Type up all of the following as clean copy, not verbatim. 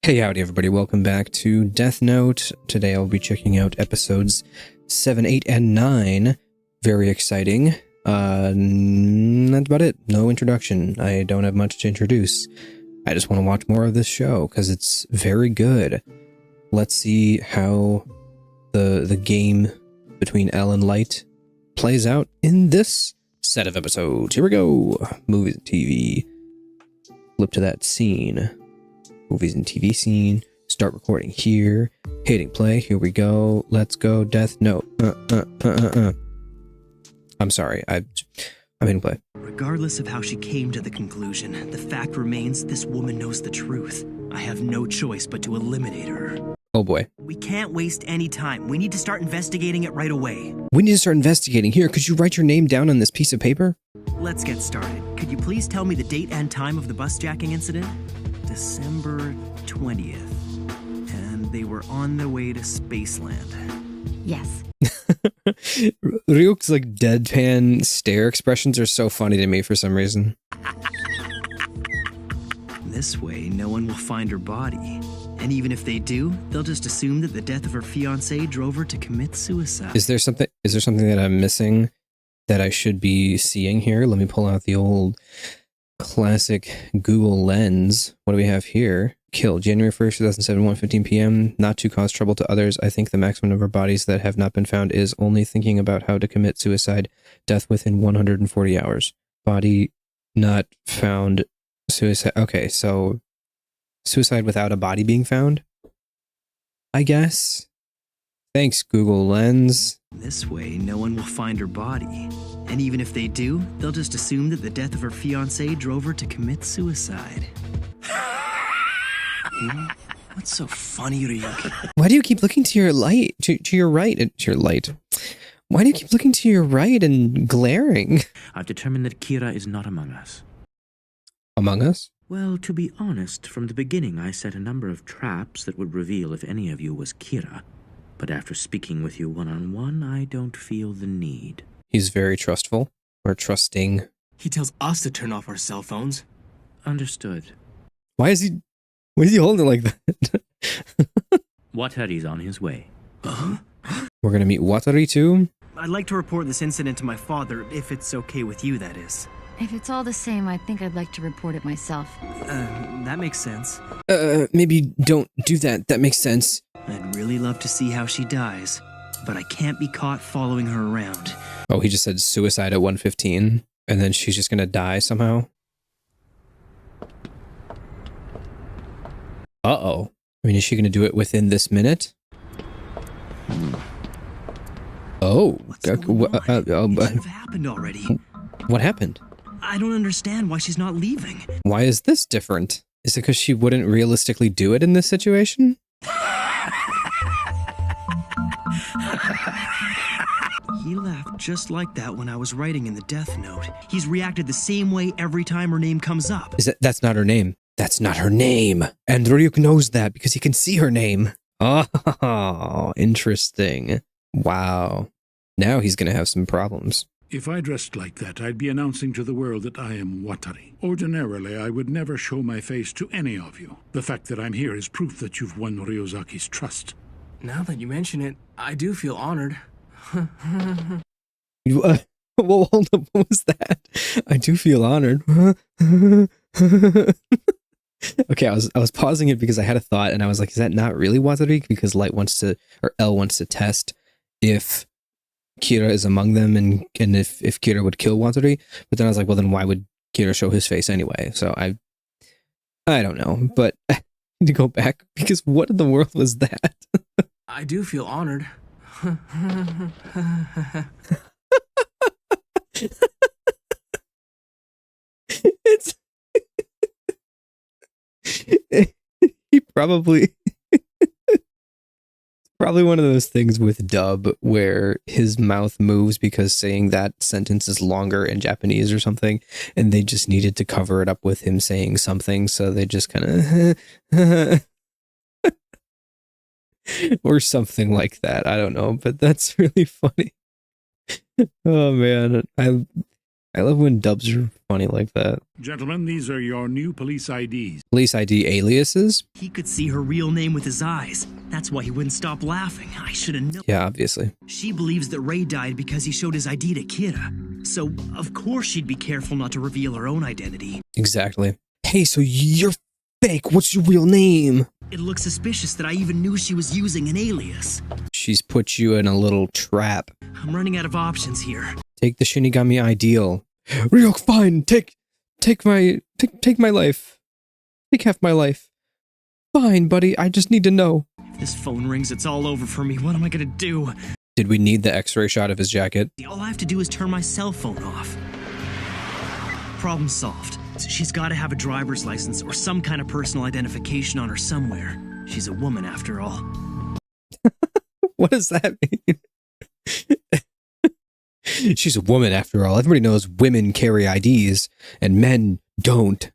Hey, howdy everybody, welcome back to Death Note. Today I'll be checking out episodes 7, 8, and 9. Very exciting. That's about it. No introduction. I don't have much to introduce. I just want to watch more of this show, because it's very good. Let's see how the game between L and Light plays out in this set of episodes. Here we go. Movies and TV. Flip to that scene. Movies and TV scene. Start recording here. Hitting play. Here we go. Let's go. Death Note. I'm sorry. I'm hitting play. Regardless of how she came to the conclusion, the fact remains this woman knows the truth. I have no choice but to eliminate her. Oh boy. We can't waste any time. We need to start investigating it right away. We need to start investigating. Here, could you write your name down on this piece of paper? Let's get started. Could you please tell me the date and time of the bus jacking incident? December 20th. And they were on their way to Spaceland. Yes. Ryuk's like deadpan stare expressions are so funny to me for some reason. This way, no one will find her body. And even if they do, they'll just assume that the death of her fiancé drove her to commit suicide. Is there something that I'm missing that I should be seeing here? Let me pull out the old classic Google Lens. What do we have here? Kill January 1st, 2007, 1:15 p.m. Not to cause trouble to others. I think the maximum number of bodies that have not been found is only thinking about how to commit suicide. Death within 140 hours. Body not found. Suicide. Okay, so suicide without a body being found? I guess. Thanks, Google Lens. This way, no one will find her body. And even if they do, they'll just assume that the death of her fiancé drove her to commit suicide. What's so funny, Ryuk? Why do you keep looking to your light? To your right? To your light. Why do you keep looking to your right and glaring? I've determined that Kira is not among us. Among Us? Well, to be honest, from the beginning I set a number of traps that would reveal if any of you was Kira. But after speaking with you one-on-one, I don't feel the need. He's very trustful. Or trusting. He tells us to turn off our cell phones. Understood. Why is he holding it like that? Watari's on his way. We're gonna meet Watari too? I'd like to report this incident to my father, if it's okay with you, that is. If it's all the same, I think I'd like to report it myself. That makes sense. Maybe don't do that. That makes sense. I'd really love to see how she dies, but I can't be caught following her around. Oh, he just said suicide at 1:15, and then she's just gonna die somehow? Uh-oh. I mean, is she gonna do it within this minute? Oh. What's going on? It should have happened already. What happened? I don't understand why she's not leaving. Why is this different? Is it because she wouldn't realistically do it in this situation? He laughed just like that when I was writing in the Death Note. He's reacted the same way every time her name comes up. That's not her name. That's not her name. And Ryuk knows that because he can see her name. Oh, interesting. Wow. Now he's going to have some problems. If I dressed like that, I'd be announcing to the world that I am Watari. Ordinarily, I would never show my face to any of you. The fact that I'm here is proof that you've won Ryozaki's trust. Now that you mention it, I do feel honored. Well, hold up. What was that? I do feel honored. Okay, I was pausing it because I had a thought, and I was like, is that not really Watari? Because L wants to test if Kira is among them, and if Kira would kill Watari. But then I was like, well, then why would Kira show his face anyway? So I don't know, but I need to go back because what in the world was that? I do feel honored. It's he probably one of those things with dub where his mouth moves because saying that sentence is longer in Japanese or something, and they just needed to cover it up with him saying something, so they just kind of or something like that. I don't know, but that's really funny. Oh man, I I love when dubs are funny like that. Gentlemen, these are your new police IDs. Police ID aliases? He could see her real name with his eyes. That's why he wouldn't stop laughing. I should have known. Yeah, obviously. She believes that Ray died because he showed his ID to Kira. So, of course she'd be careful not to reveal her own identity. Exactly. Hey, so you're fake. What's your real name? It looks suspicious that I even knew she was using an alias. She's put you in a little trap. I'm running out of options here. Take the Shinigami ideal. Ryuk, fine. Take my life. Take half my life. Fine, buddy. I just need to know. If this phone rings, it's all over for me. What am I gonna do? Did we need the X-ray shot of his jacket? All I have to do is turn my cell phone off. Problem solved. She's got to have a driver's license or some kind of personal identification on her somewhere. She's a woman, after all. What does that mean? She's a woman, after all. Everybody knows women carry IDs, and men don't.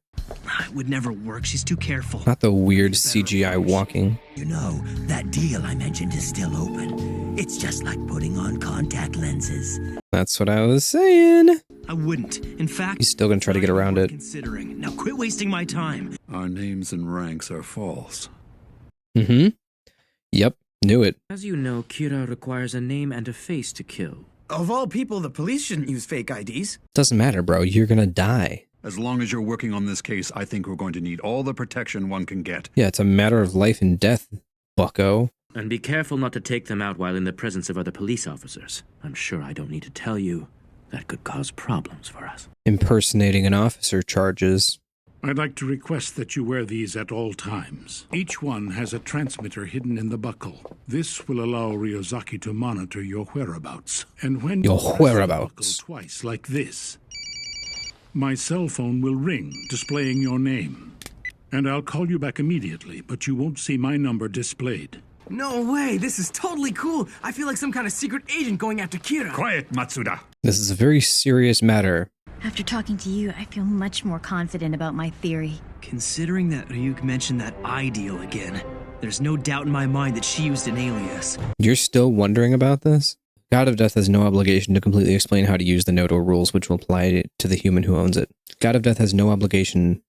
It would never work. She's too careful. Not the weird CGI walking. You know, that deal I mentioned is still open. It's just like putting on contact lenses. That's what I was saying. I wouldn't. In fact, He's still gonna try to get around it. Considering. Now quit wasting my time. Our names and ranks are false. Mm-hmm. Yep, knew it. As you know, Kira requires a name and a face to kill. Of all people, the police shouldn't use fake IDs. Doesn't matter, bro. You're gonna die. As long as you're working on this case, I think we're going to need all the protection one can get. Yeah, it's a matter of life and death, bucko. And be careful not to take them out while in the presence of other police officers. I'm sure I don't need to tell you that could cause problems for us. Impersonating an officer charges. I'd like to request that you wear these at all times. Each one has a transmitter hidden in the buckle. This will allow Ryozaki to monitor your whereabouts. And when Your you press the whereabouts. buckle twice like this, my cell phone will ring, displaying your name. And I'll call you back immediately, but you won't see my number displayed. No way, this is totally cool. I feel like some kind of secret agent going after Kira. Quiet, Matsuda! This is a very serious matter. After talking to you, I feel much more confident about my theory. Considering that Ryuk mentioned that ideal again, there's no doubt in my mind that she used an alias. You're still wondering about this? God of Death has no obligation to completely explain how to use the note or rules which will apply to the human who owns it. God of Death has no obligation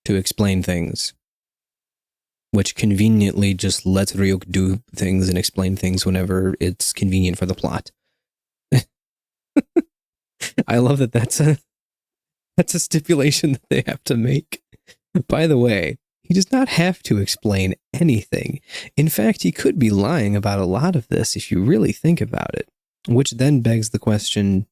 to explain things, which conveniently just lets Ryuk do things and explain things whenever it's convenient for the plot. I love that that's a stipulation that they have to make. By the way, he does not have to explain anything. In fact, he could be lying about a lot of this if you really think about it. Which then begs the question,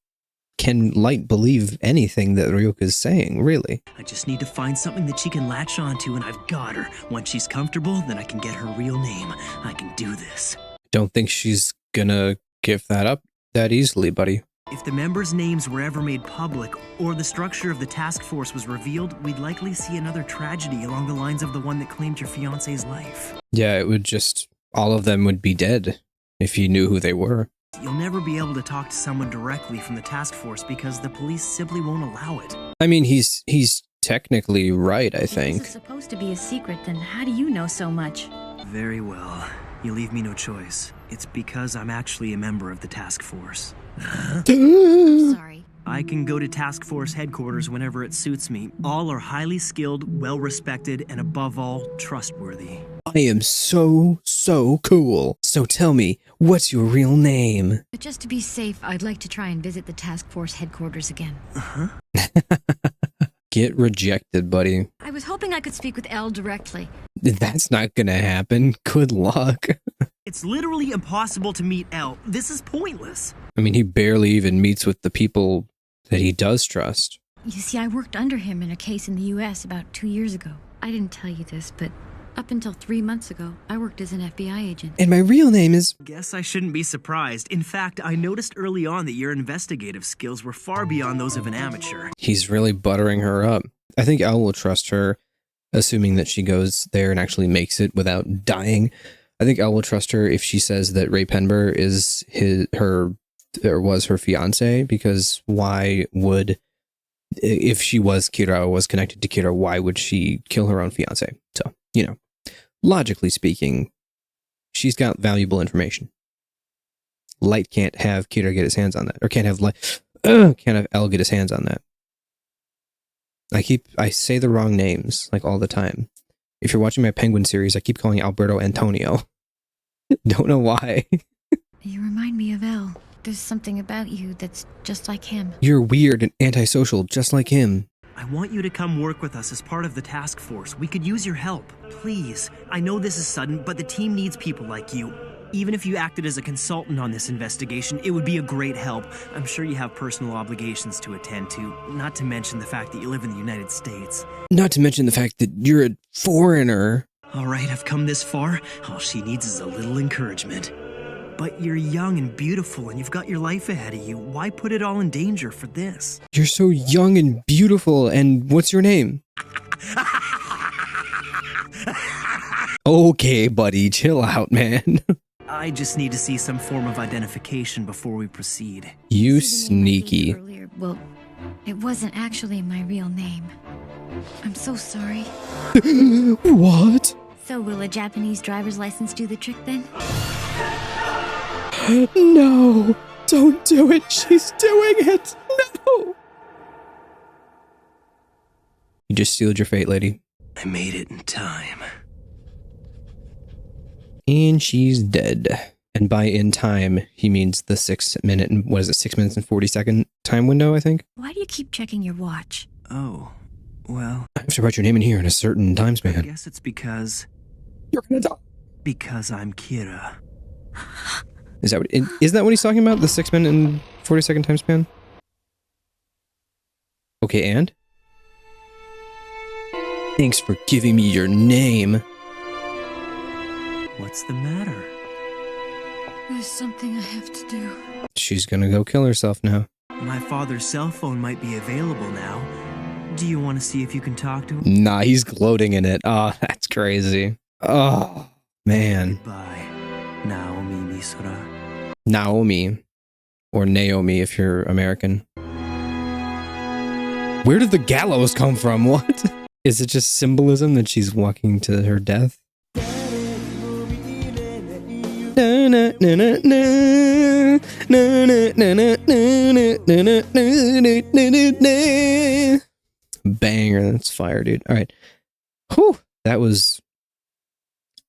can Light believe anything that Ryuk is saying, really? I just need to find something that she can latch onto, and I've got her. Once she's comfortable, then I can get her real name. I can do this. Don't think she's gonna give that up that easily, buddy. If the members' names were ever made public, or the structure of the task force was revealed, we'd likely see another tragedy along the lines of the one that claimed your fiancé's life. Yeah, it would just, all of them would be dead if you knew who they were. You'll never be able to talk to someone directly from the task force because the police simply won't allow it. I mean, he's technically right, I If think. this is supposed to be a secret, then how do you know so much? Very well. You leave me no choice. It's because I'm actually a member of the task force. Sorry. I can go to task force headquarters whenever it suits me. All are highly skilled, well-respected, and above all, trustworthy. I am so cool. So tell me, what's your real name? But just to be safe, I'd like to try and visit the task force headquarters again. Get rejected, buddy. I was hoping I could speak with Elle directly. That's not gonna happen. Good luck. It's literally impossible to meet Elle. This is pointless. I mean, he barely even meets with the people that he does trust. You see, I worked under him in a case in the U.S. about 2 years ago. I didn't tell you this, but up until 3 months ago, I worked as an FBI agent. And my real name is... Guess I shouldn't be surprised. In fact, I noticed early on that your investigative skills were far beyond those of an amateur. He's really buttering her up. I think Elle will trust her, assuming that she goes there and actually makes it without dying. I think Elle will trust her if she says that Ray Penber is was her fiance, because why would, if she was Kira, was connected to Kira, why would she kill her own fiance? So, you know, logically speaking, she's got valuable information. Light can't have Kira get his hands on that, or can't have Light. Can't have L get his hands on that. I say the wrong names like all the time. If you're watching my Penguin series, I keep calling Alberto Antonio. Don't know why. You remind me of Elle. There's something about you that's just like him. You're weird and antisocial, just like him. I want you to come work with us as part of the task force. We could use your help. Please. I know this is sudden, but the team needs people like you. Even if you acted as a consultant on this investigation, it would be a great help. I'm sure you have personal obligations to attend to, not to mention the fact that you live in the United States. Not to mention the fact that you're a foreigner. All right, I've come this far. All she needs is a little encouragement. But you're young and beautiful, and you've got your life ahead of you. Why put it all in danger for this? You're so young and beautiful, and what's your name? Okay, buddy, chill out, man. I just need to see some form of identification before we proceed. You This is the name I gave sneaky. you earlier. Well, it wasn't actually my real name. I'm so sorry. What? So will a Japanese driver's license do the trick then? No, don't do it. She's doing it. No. You just sealed your fate, lady. I made it in time. And she's dead. And by in time, he means the 6 minute and what is it, 6 minutes and 40-second time window, I think? Why do you keep checking your watch? Oh, well, I have to write your name in here in a certain time I span. guess it's because You're gonna die. I'm Kira. Is that what he's talking about? The 6 minute and 40-second time span? Okay, and? Thanks for giving me your name. What's the matter? There's something I have to do. She's gonna go kill herself now. My father's cell phone might be available now. Do you want to see if you can talk to him? Nah, he's gloating in it. Oh, that's crazy. Oh, man. Goodbye, Naomi Misora. Naomi. Or Naomi if you're American. Where did the gallows come from? What? Is it just symbolism that she's walking to her death? Banger, that's fire, dude. All right. Whew. That was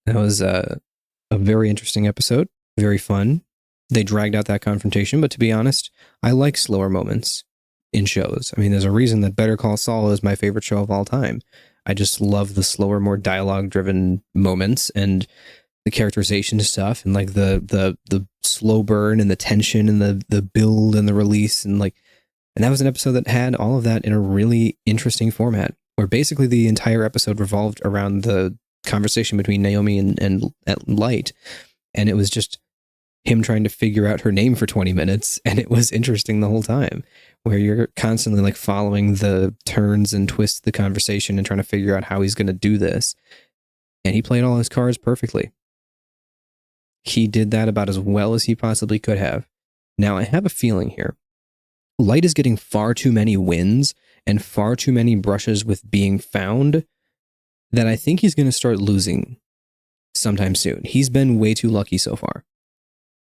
a very interesting episode. Very fun. They dragged out that confrontation, but to be honest, I like slower moments in shows. I mean, there's a reason that Better Call Saul is my favorite show of all time. I just love the slower, more dialogue-driven moments and the characterization stuff, and like the slow burn and the tension and the build and the release, and that was an episode that had all of that in a really interesting format, where basically the entire episode revolved around the conversation between Naomi and Light, and it was just him trying to figure out her name for 20 minutes, and it was interesting the whole time, where you're constantly like following the turns and twists of the conversation and trying to figure out how he's going to do this. And he played all his cards perfectly. He did that about as well as he possibly could have. Now, I have a feeling here. Light is getting far too many wins and far too many brushes with being found that I think he's going to start losing sometime soon. He's been way too lucky so far.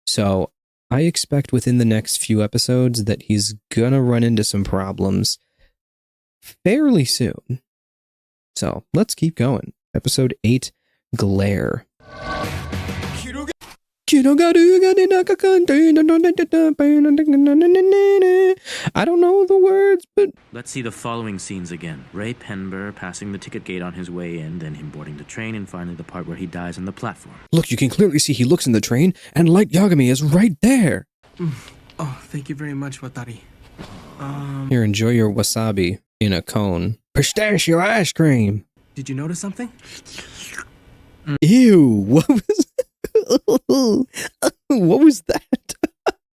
So I expect within the next few episodes that he's going to run into some problems fairly soon. So let's keep going. Episode 8, Glare. I don't know the words, but... Let's see the following scenes again. Ray Penber passing the ticket gate on his way in, then him boarding the train, and finally the part where he dies on the platform. Look, you can clearly see he looks in the train, and Light Yagami is right there. Oh, thank you very much, Watari. Here, enjoy your wasabi in a cone. Pistachio ice cream. Did you notice something? Ew, what was... what was that?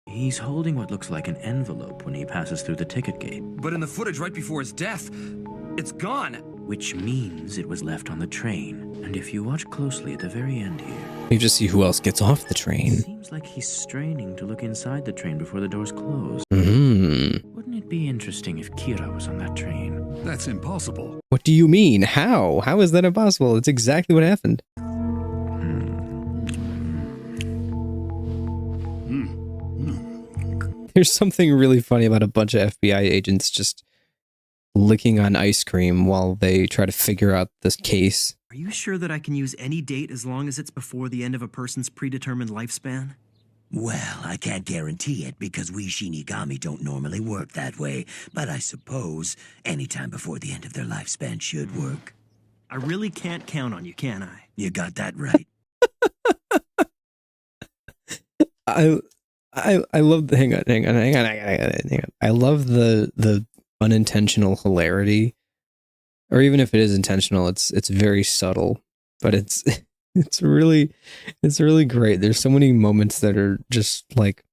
He's holding what looks like an envelope when he passes through the ticket gate. But in the footage right before his death, it's gone. Which means it was left on the train. And if you watch closely at the very end here... We just see who else gets off the train. Seems like he's straining to look inside the train before the doors close. Wouldn't it be interesting if Kira was on that train? That's impossible. What do you mean? How? How is that impossible? It's exactly what happened. There's something really funny about a bunch of FBI agents just licking on ice cream while they try to figure out this case. Are you sure that I can use any date as long as it's before the end of a person's predetermined lifespan? Well, I can't guarantee it because we Shinigami don't normally work that way, but I suppose any time before the end of their lifespan should work. I really can't count on you, can I? You got that right. I love the hang on. I love the unintentional hilarity, or even if it is intentional, it's very subtle, but it's really great. There's so many moments that are just like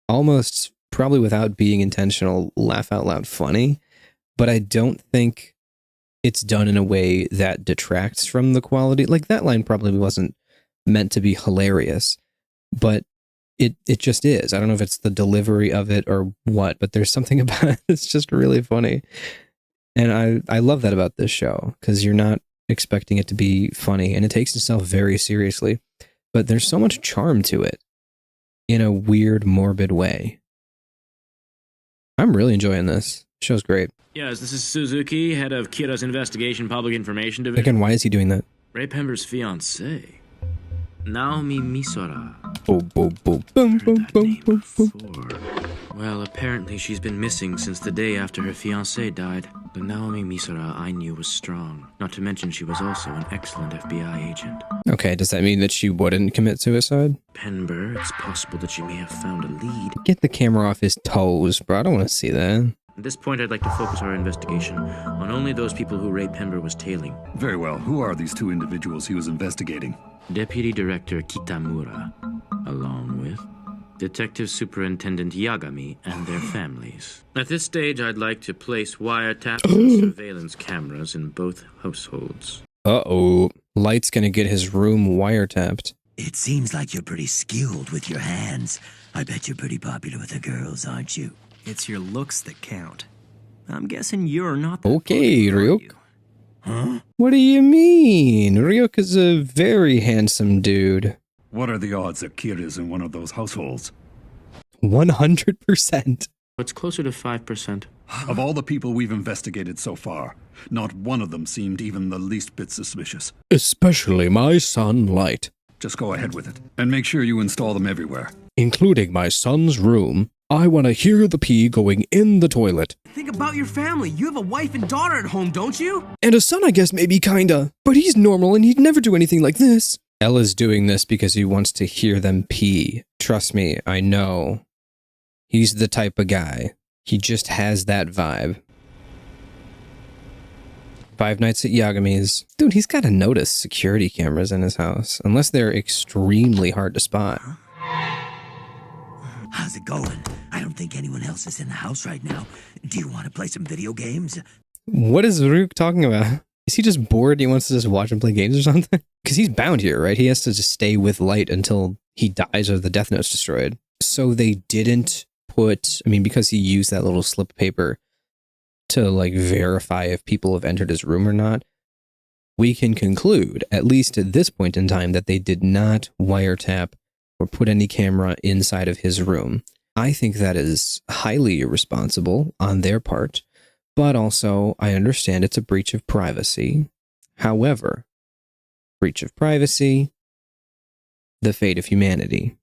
almost probably without being intentional, laugh out loud funny, but I don't think it's done in a way that detracts from the quality. Like that line probably wasn't meant to be hilarious, but it just is. I don't know if it's the delivery of it or what, but there's something about it that's just really funny. And I love that about this show, because you're not expecting it to be funny, and it takes itself very seriously, but there's so much charm to it in a weird, morbid way. I'm really enjoying this. The show's great. Yes, this is Suzuki, head of Kira's Investigation Public Information Division. Again, why is he doing that? Ray Pember's fiancée, Naomi Misora. Boom, boom, boom, boom, boom, boom, boom, boom. Well, apparently she's been missing since the day after her fiancé died. The Naomi Misora I knew was strong. Not to mention she was also an excellent FBI agent. Okay, does that mean that she wouldn't commit suicide? Pember, it's possible that she may have found a lead. Get the camera off his toes, bro. I don't want to see that. At this point, I'd like to focus our investigation on only those people who Ray Pember was tailing. Very well. Who are these two individuals he was investigating? Deputy Director Kitamura, along with Detective Superintendent Yagami and their families. At this stage, I'd like to place wiretaps and surveillance cameras in both households. Uh-oh. Light's gonna get his room wiretapped. It seems like you're pretty skilled with your hands. I bet you're pretty popular with the girls, aren't you? It's your looks that count. I'm guessing you're not that Okay, popular, are Ryuk. you? Huh? What do you mean? Ryuk is a very handsome dude. What are the odds that Kira's in one of those households? 100%. It's closer to 5%. Of all the people we've investigated so far, not one of them seemed even the least bit suspicious. Especially my son, Light. Just go ahead with it, and make sure you install them everywhere. Including my son's room. I want to hear the pee going in the toilet. Think about your family. You have a wife and daughter at home, don't you? And a son, I guess, maybe kinda. But he's normal and he'd never do anything like this. Ella's doing this because he wants to hear them pee. Trust me, I know. He's the type of guy. He just has that vibe. 5 Nights at Yagami's. Dude, he's got to notice security cameras in his house, unless they're extremely hard to spot. How's it going? I don't think anyone else is in the house right now. Do you want to play some video games? What is Ryuk talking about? Is he just bored and he wants to just watch him play games or something? Because he's bound here, right? He has to just stay with Light until he dies or the Death Note's destroyed. So they didn't put, I mean, because he used that little slip of paper to like verify if people have entered his room or not, we can conclude, at least at this point in time, that they did not wiretap or put any camera inside of his room. I think that is highly irresponsible on their part, but also I understand it's a breach of privacy. However, breach of privacy, the fate of humanity.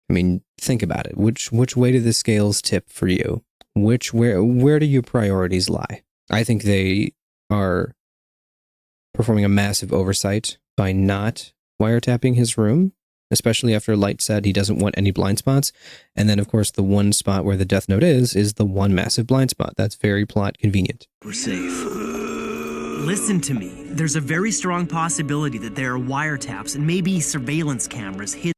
I mean, think about it. Which way do the scales tip for you? Where do your priorities lie? I think they are performing a massive oversight by not wiretapping his room, especially after Light said he doesn't want any blind spots. And then, of course, the one spot where the Death Note is the one massive blind spot. That's very plot convenient. We're safe. Listen to me. There's a very strong possibility that there are wiretaps and maybe surveillance cameras hidden.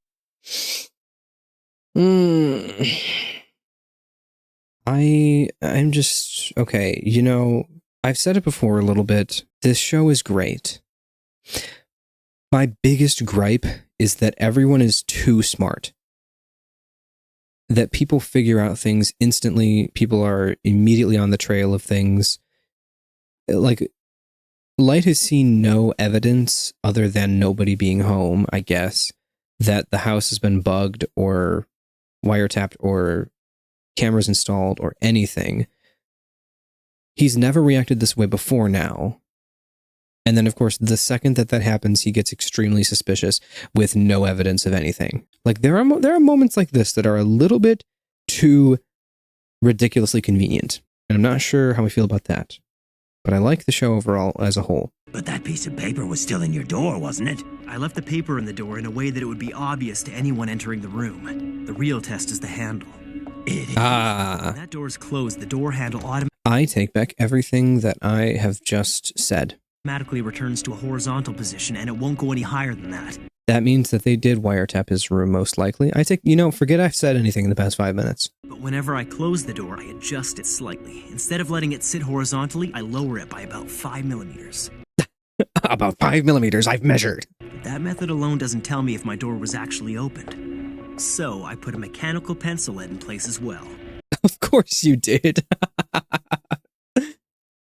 I'm just, okay, you know, I've said it before a little bit. This show is great. My biggest gripe is that everyone is too smart. That people figure out things instantly. People are immediately on the trail of things. Like, Light has seen no evidence other than nobody being home, I guess, that the house has been bugged or wiretapped or cameras installed or anything. He's never reacted this way before now. And then, of course, the second that happens, he gets extremely suspicious with no evidence of anything. Like, there are moments like this that are a little bit too ridiculously convenient. And I'm not sure how I feel about that. But I like the show overall as a whole. But that piece of paper was still in your door, wasn't it? I left the paper in the door in a way that it would be obvious to anyone entering the room. The real test is the handle. When that door is closed, the door handle I take back everything that I have just said. automatically returns to a horizontal position, and it won't go any higher than that. That means that they did wiretap his room, most likely. Forget I've said anything in the past 5 minutes. But whenever I close the door, I adjust it slightly. Instead of letting it sit horizontally, I lower it by about 5 millimeters. About 5 millimeters, I've measured. But that method alone doesn't tell me if my door was actually opened. So I put a mechanical pencil lead in place as well. Of course you did.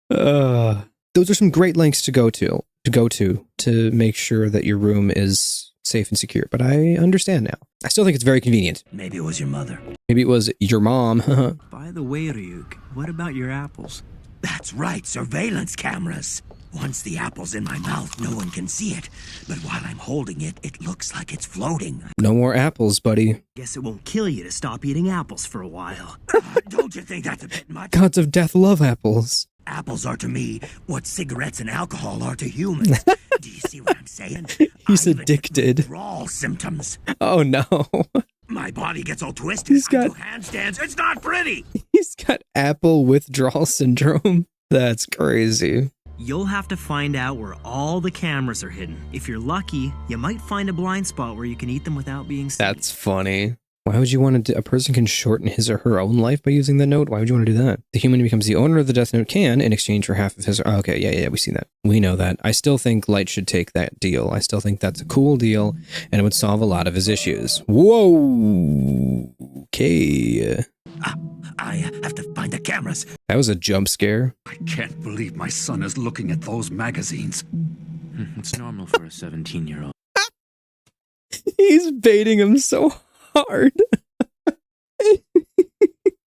Those are some great lengths to go to make sure that your room is safe and secure. But I understand now. I still think it's very convenient. Maybe it was your mother. Maybe it was your mom. By the way, Ryuk, what about your apples? That's right, surveillance cameras. Once the apple's in my mouth, no one can see it. But while I'm holding it, it looks like it's floating. No more apples, buddy. Guess it won't kill you to stop eating apples for a while. Don't you think that's a bit much? Gods of death love apples. Apples are to me what cigarettes and alcohol are to humans. Do you see what I'm saying? He's addicted. Withdrawal symptoms. Oh no. My body gets all twisted. I do handstands. It's not pretty. He's got apple withdrawal syndrome. That's crazy. You'll have to find out where all the cameras are hidden. If you're lucky, you might find a blind spot where you can eat them without being seen. That's funny. Why would you want to a person can shorten his or her own life by using the note? Why would you want to do that? The human who becomes the owner of the death note can, in exchange for half of his... Oh, okay, yeah, we see that. We know that. I still think Light should take that deal. I still think that's a cool deal, and it would solve a lot of his issues. Whoa! Okay. I have to find the cameras. That was a jump scare. I can't believe my son is looking at those magazines. It's normal for a 17-year-old. He's baiting him so hard.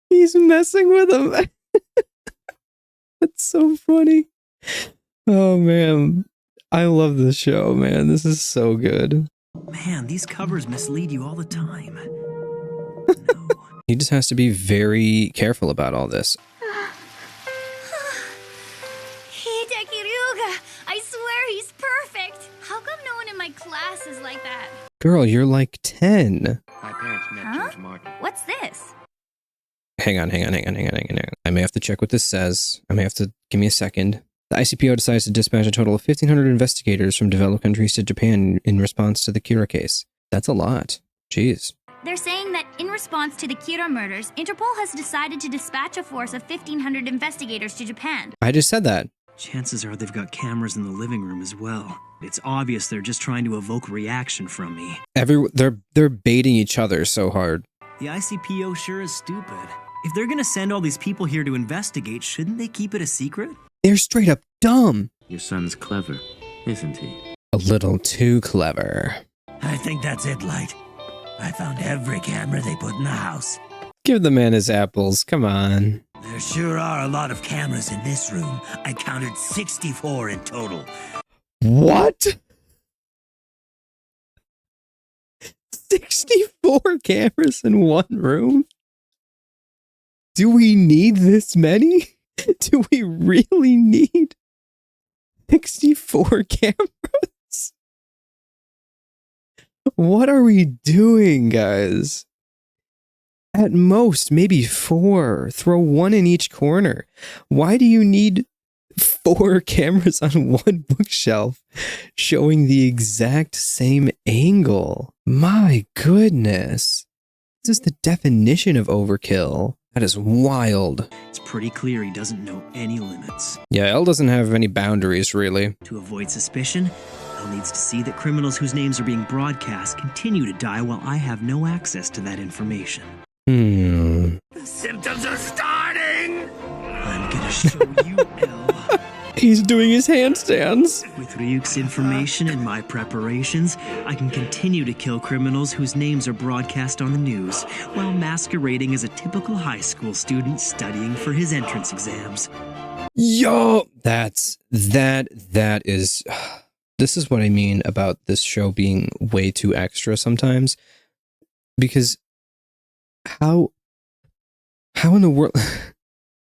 He's messing with him. That's so funny. Oh man, I love this show, man. This is so good. Man, these covers mislead you all the time. No. He just has to be very careful about all this. Hideki Ryuga, I swear he's perfect. How come no one in my class is like that? Girl, you're like 10. My parents met George Martin. What's this? Hang on. I may have to check what this says. Give me a second. The ICPO decides to dispatch a total of 1,500 investigators from developed countries to Japan in response to the Kira case. That's a lot. Jeez. They're saying that in response to the Kira murders, Interpol has decided to dispatch a force of 1,500 investigators to Japan. I just said that. Chances are they've got cameras in the living room as well. It's obvious they're just trying to evoke reaction from me. They're baiting each other so hard. The ICPO sure is stupid. If they're gonna send all these people here to investigate, shouldn't they keep it a secret? They're straight up dumb. Your son's clever, isn't he? A little too clever. I think that's it, Light. I found every camera they put in the house. Give the man his apples. Come on. There sure are a lot of cameras in this room. I counted 64 in total. What? 64 cameras in one room? Do we need this many? Do we really need 64 cameras? What are we doing, guys? At most, maybe 4. Throw one in each corner. Why do you need 4 cameras on one bookshelf showing the exact same angle? My goodness. This is the definition of overkill. That is wild. It's pretty clear he doesn't know any limits. Yeah, L doesn't have any boundaries, really. To avoid suspicion, L needs to see that criminals whose names are being broadcast continue to die while I have no access to that information. The symptoms are starting! I'm gonna show you, L. He's doing his handstands. With With Ryuk's information and my preparations, I can continue to kill criminals whose names are broadcast on the news, while masquerading as a typical high school student studying for his entrance exams. Yo, that is, this is what I mean about this show being way too extra sometimes, because how in the world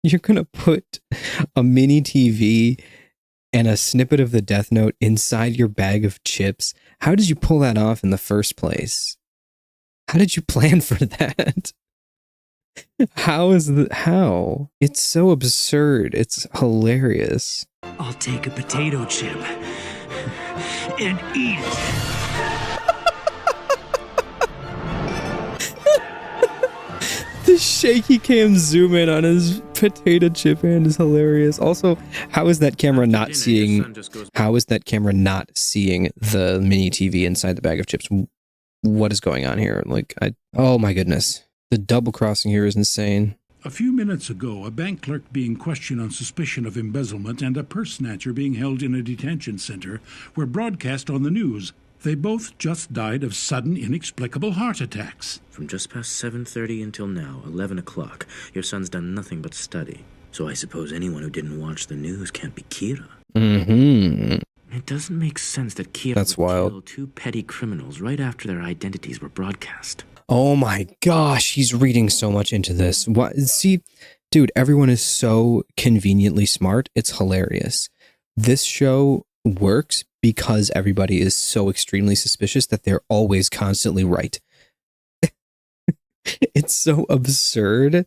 you're gonna put a mini TV and a snippet of the Death Note inside your bag of chips? How did you pull that off in the first place? How did you plan for that? How? It's so absurd. It's hilarious. I'll take a potato chip and eat it. The shaky cam zoom in on his potato chip hand is hilarious. Also, how is that camera not seeing the mini TV inside the bag of chips? What is going on here? Oh my goodness. The double crossing here is insane. A few minutes ago, a bank clerk being questioned on suspicion of embezzlement and a purse snatcher being held in a detention center were broadcast on the news. They both just died of sudden, inexplicable heart attacks. From just past 7:30 until now, 11 o'clock, your son's done nothing but study. So I suppose anyone who didn't watch the news can't be Kira. Mm-hmm. It doesn't make sense that Kira That's would wild. kill two petty criminals right after their identities were broadcast. Oh my gosh, he's reading so much into this. What? See, dude, everyone is so conveniently smart. It's hilarious. This show works because everybody is so extremely suspicious that they're always constantly right. It's so absurd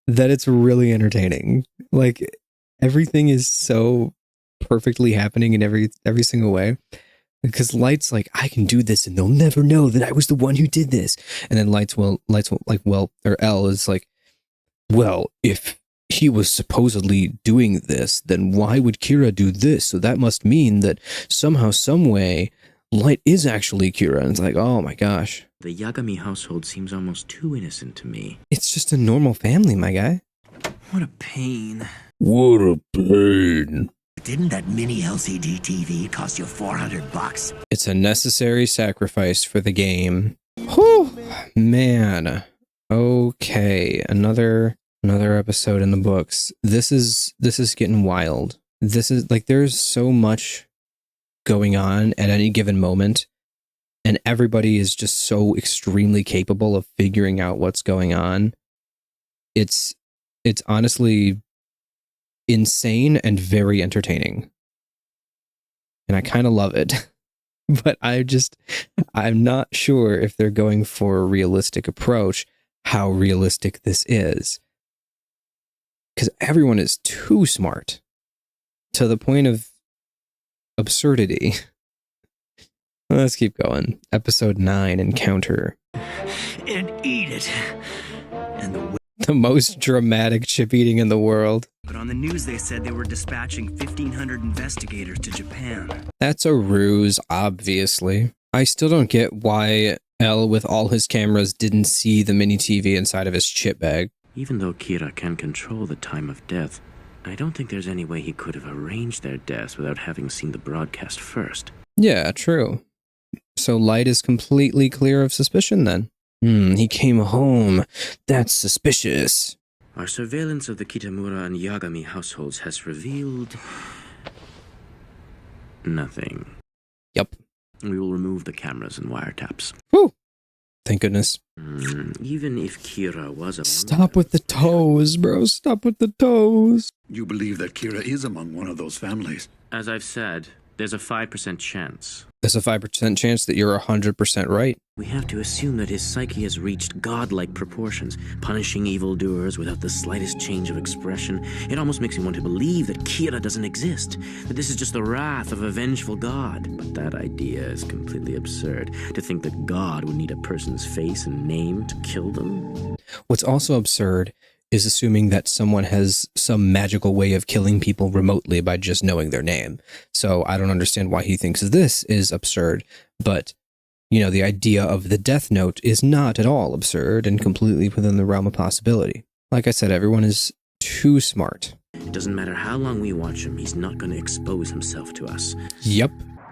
that it's really entertaining. Like, everything is so perfectly happening in every single way. Because Light's like, I can do this and they'll never know that I was the one who did this. And then Light's like, well, or L is like, well, if he was supposedly doing this, then why would Kira do this? So that must mean that somehow, some way, Light is actually Kira. And it's like, oh my gosh. The Yagami household seems almost too innocent to me. It's just a normal family, my guy. What a pain. What a pain. Didn't that mini LCD TV cost you $400? It's a necessary sacrifice for the game. Whew, man. Okay, another episode in the books. This is getting wild. This is like, there's so much going on at any given moment, and everybody is just so extremely capable of figuring out what's going on. It's honestly insane and very entertaining. And I kind of love it. But I'm not sure if they're going for a realistic approach, how realistic this is. Because everyone is too smart to the point of absurdity. Let's keep going. Episode 9, Encounter. And eat it. And the most dramatic chip eating in the world. But on the news they said they were dispatching 1,500 investigators to Japan. That's a ruse, obviously. I still don't get why L, with all his cameras, didn't see the mini TV inside of his chip bag. Even though Kira can control the time of death, I don't think there's any way he could have arranged their deaths without having seen the broadcast first. Yeah, true. So Light is completely clear of suspicion then. He came home. That's suspicious. Our surveillance of the Kitamura and Yagami households has revealed nothing. Yep. We will remove the cameras and wiretaps. Whew. Thank goodness. Even if Kira was a... Stop with the toes, bro. Stop with the toes. You believe that Kira is among one of those families? As I've said, there's a 5% chance. There's a 5% chance that you're 100% right. We have to assume that his psyche has reached godlike proportions, punishing evildoers without the slightest change of expression. It almost makes me want to believe that Kira doesn't exist, that this is just the wrath of a vengeful god. But that idea is completely absurd, to think that God would need a person's face and name to kill them. What's also absurd is assuming that someone has some magical way of killing people remotely by just knowing their name. So I don't understand why he thinks this is absurd, but you know, the idea of the Death Note is not at all absurd and completely within the realm of possibility. Like I said, everyone is too smart. It doesn't matter how long we watch him, he's not going to expose himself to us. Yep.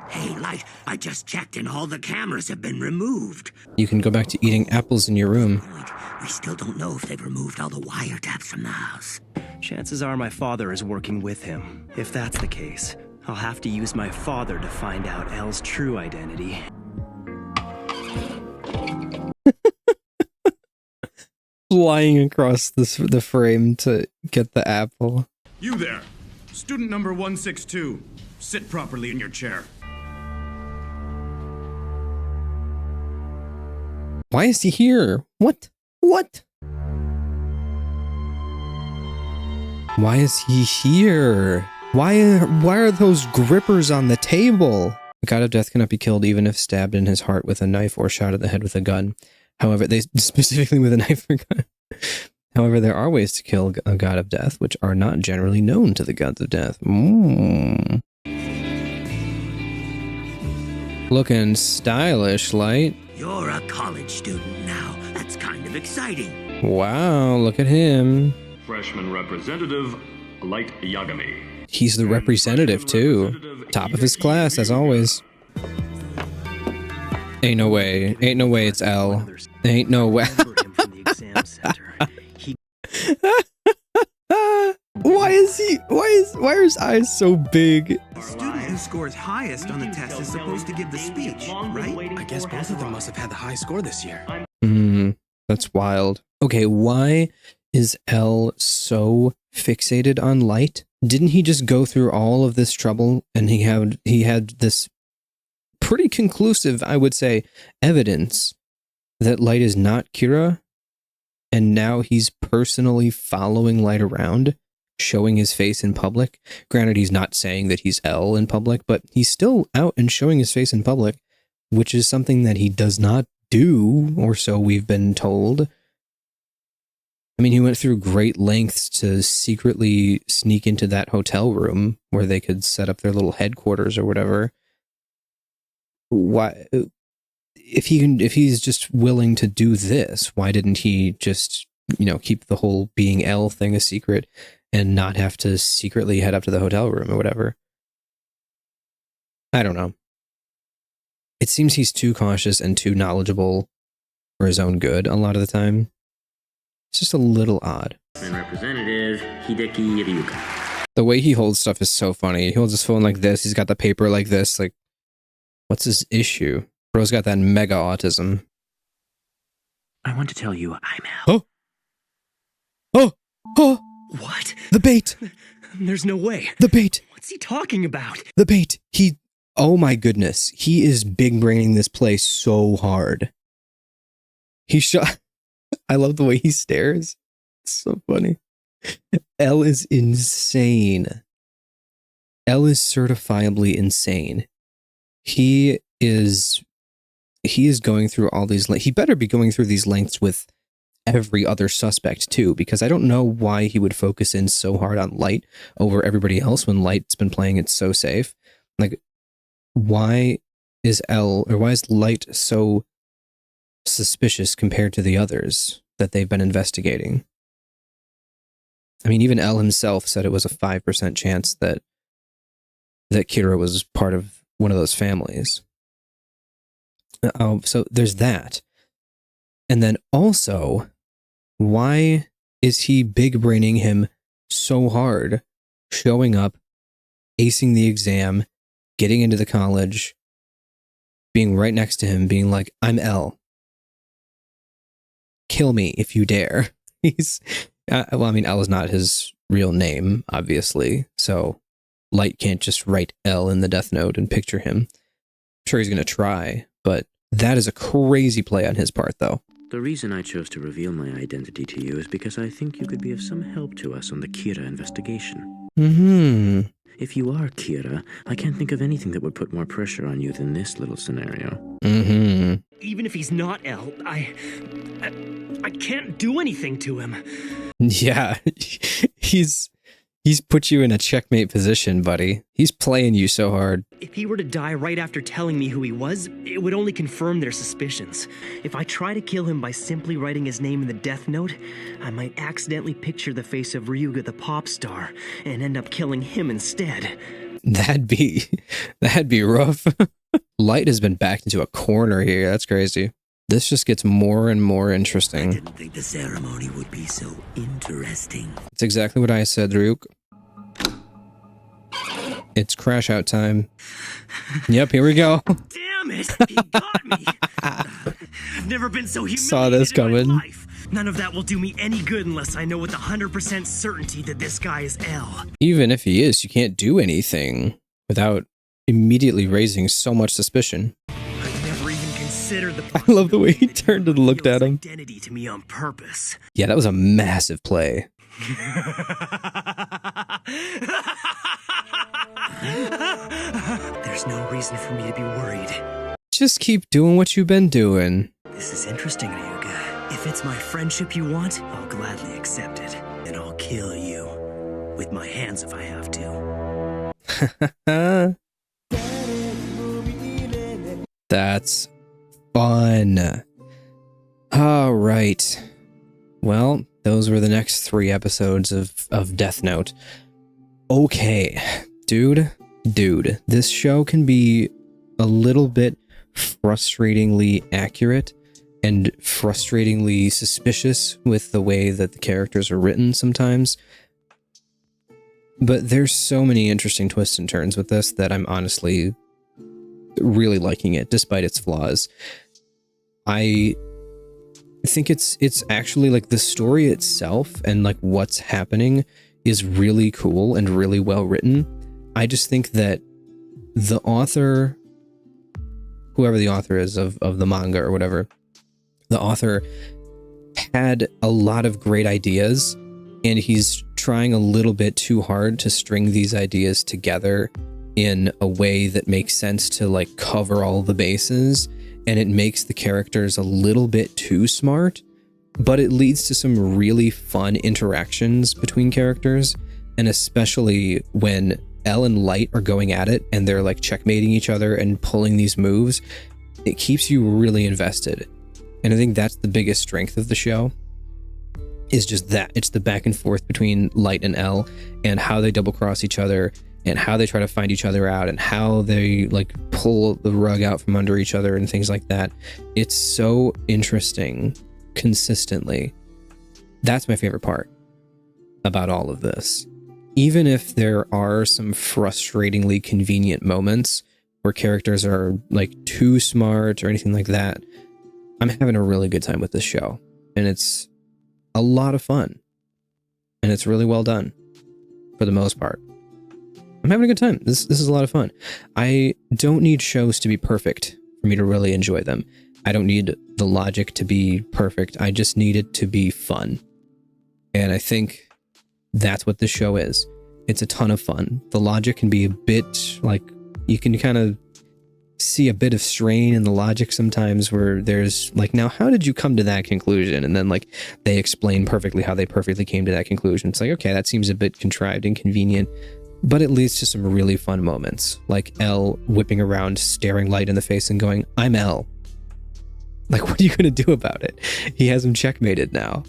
Hey, Light, I just checked and all the cameras have been removed. You can go back to eating apples in your room. We still don't know if they've removed all the wiretaps from the house. Chances are my father is working with him. If that's the case, I'll have to use my father to find out Elle's true identity. Flying across the frame to get the apple. You there, student number 162. Sit properly in your chair. Why is he here? What? Why is he here? Why are those grippers on the table? The god of death cannot be killed even if stabbed in his heart with a knife or shot at the head with a gun. However, they specifically with a knife or gun. However, there are ways to kill a god of death, which are not generally known to the gods of death. Looking stylish, Light. You're a college student now. That's kind of exciting. Wow, look at him. Freshman representative, Light Yagami. He's the representative, too. Top of his class, as always. Ain't no way it's L. Ain't no way. Why are his eyes so big? The student who scores highest on the test is supposed to give the speech, right? I guess both of them must have had the high score this year. That's wild. Okay, why is L so fixated on Light? Didn't he just go through all of this trouble and he had this pretty conclusive, I would say, evidence that Light is not Kira, and now he's personally following Light around, showing his face in public? Granted, he's not saying that he's L in public, but he's still out and showing his face in public, which is something that he does not do, or so we've been told. I mean, he went through great lengths to secretly sneak into that hotel room where they could set up their little headquarters or whatever. Why, if he's just willing to do this, why didn't he just, keep the whole being L thing a secret and not have to secretly head up to the hotel room or whatever? I don't know. It seems he's too cautious and too knowledgeable for his own good a lot of the time. It's just a little odd. Representative Hideki Ryuka. The way he holds stuff is so funny. He holds his phone like this. He's got the paper like this. Like, what's his issue? Bro's got that mega autism. I want to tell you, I'm Al. Oh! What? The bait! There's no way. The bait! What's he talking about? The bait! Oh my goodness. He is big braining this place so hard. He shot. I love the way he stares. It's so funny. L is insane. L is certifiably insane. He is going through all these. He better be going through these lengths with every other suspect too, because I don't know why he would focus in so hard on Light over everybody else when Light's been playing it so safe. Like, why is Light so suspicious compared to the others that they've been investigating? I mean, even L himself said it was a 5% chance that Kira was part of one of those families. So there's that. And then also, why is he big braining him so hard, showing up, acing the exam, getting into the college, being right next to him, being like, I'm L. Kill me if you dare. L is not his real name, obviously, so Light can't just write L in the Death Note and picture him. I'm sure he's going to try, but that is a crazy play on his part, though. The reason I chose to reveal my identity to you is because I think you could be of some help to us on the Kira investigation. If you are Kira, I can't think of anything that would put more pressure on you than this little scenario. Even if he's not L, I can't do anything to him. Yeah, he's He's put you in a checkmate position, buddy. He's playing you so hard. If he were to die right after telling me who he was, it would only confirm their suspicions. If I try to kill him by simply writing his name in the death note, I might accidentally picture the face of Ryuga the pop star and end up killing him instead. That'd be rough. Light has been backed into a corner here. That's crazy. This just gets more and more interesting. I didn't think the ceremony would be so interesting. It's exactly what I said, Ryuk. It's crash out time. Yep, here we go. Damn it! He got me! I've never been so humiliated Saw this coming. in my life. None of that will do me any good unless I know with 100% certainty that this guy is L. Even if he is, you can't do anything without immediately raising so much suspicion. I've never even considered the I love the way he turned and looked at him. identity to me on purpose. Yeah, that was a massive play. There's no reason for me to be worried. Just keep doing what you've been doing. This is interesting, Ryuga. If it's my friendship you want, I'll gladly accept it. And I'll kill you. With my hands if I have to. That's fun. All right. Well, those were the next 3 episodes of Death Note. Okay, dude, this show can be a little bit frustratingly accurate and frustratingly suspicious with the way that the characters are written sometimes. But there's so many interesting twists and turns with this that I'm honestly really liking it, despite its flaws. I think it's actually like the story itself and like what's happening is really cool and really well written. I just think that the author, whoever the author is of the manga or whatever, the author had a lot of great ideas and he's trying a little bit too hard to string these ideas together in a way that makes sense to like cover all the bases, and it makes the characters a little bit too smart, but it leads to some really fun interactions between characters, and especially when L and Light are going at it and they're like checkmating each other and pulling these moves, it keeps you really invested. And I think that's the biggest strength of the show, is just that. It's the back and forth between Light and L and how they double cross each other and how they try to find each other out and how they like pull the rug out from under each other and things like that. It's so interesting consistently. That's my favorite part about all of this. Even if there are some frustratingly convenient moments where characters are like too smart or anything like that, I'm having a really good time with this show, and it's a lot of fun, and it's really well done for the most part. I'm having a good time. This is a lot of fun. I don't need shows to be perfect for me to really enjoy them. I don't need the logic to be perfect. I just need it to be fun. And I think that's what this show is. It's a ton of fun. The logic can be a bit like, you can kind of see a bit of strain in the logic sometimes where there's like, now how did you come to that conclusion? And then like they explain perfectly how they perfectly came to that conclusion. It's like, okay, that seems a bit contrived and convenient, but it leads to some really fun moments, like L whipping around, staring Light in the face and going, I'm L. Like, what are you going to do about it? He has him checkmated now.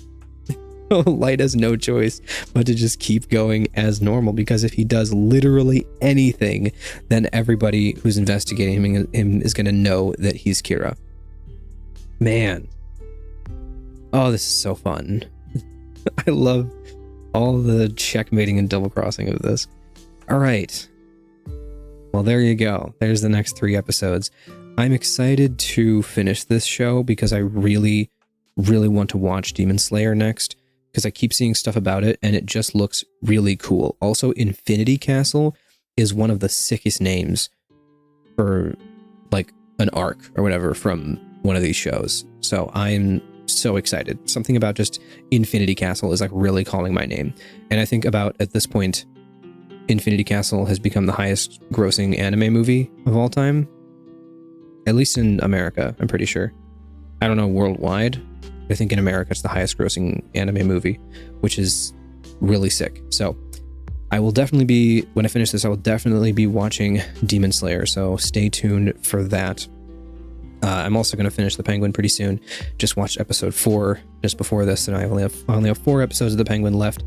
Light has no choice but to just keep going as normal, because if he does literally anything, then everybody who's investigating him is going to know that he's Kira. Man. Oh, this is so fun. I love all the checkmating and double crossing of this. All right. Well, there you go. There's the next 3 episodes. I'm excited to finish this show because I really, really want to watch Demon Slayer next, because I keep seeing stuff about it and it just looks really cool. Also, Infinity Castle is one of the sickest names for like an arc or whatever from one of these shows. So I'm so excited. Something about just Infinity Castle is like really calling my name. And I think about at this point, Infinity Castle has become the highest grossing anime movie of all time. At least in America, I'm pretty sure. I don't know worldwide. I think in America it's the highest grossing anime movie, which is really sick. So I will definitely be, when I finish this, I will definitely be watching Demon Slayer, so stay tuned for that. I'm also going to finish The Penguin pretty soon. Just watched episode 4 just before this, and I only have 4 episodes of The Penguin left.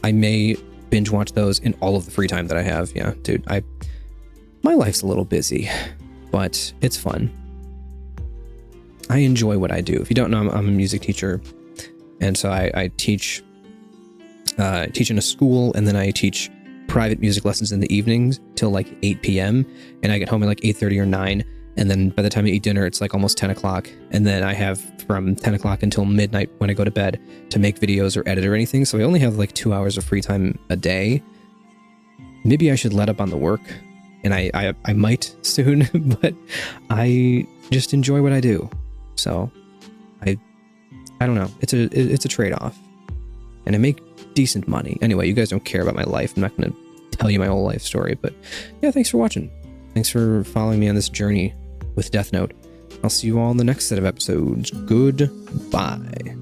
I may binge watch those in all of the free time that I have. Yeah, dude, my life's a little busy, but it's fun. I enjoy what I do. If you don't know, I'm a music teacher, and so I teach in a school, and then I teach private music lessons in the evenings till like 8 p.m. and I get home at like 8:30 or 9. And then by the time I eat dinner, it's like almost 10 o'clock. And then I have from 10 o'clock until midnight when I go to bed to make videos or edit or anything. So I only have like 2 hours of free time a day. Maybe I should let up on the work, and I might soon, but I just enjoy what I do. So I don't know. It's a trade-off, and I make decent money. Anyway, you guys don't care about my life. I'm not going to tell you my whole life story, but yeah, thanks for watching. Thanks for following me on this journey with Death Note. I'll see you all in the next set of episodes. Goodbye.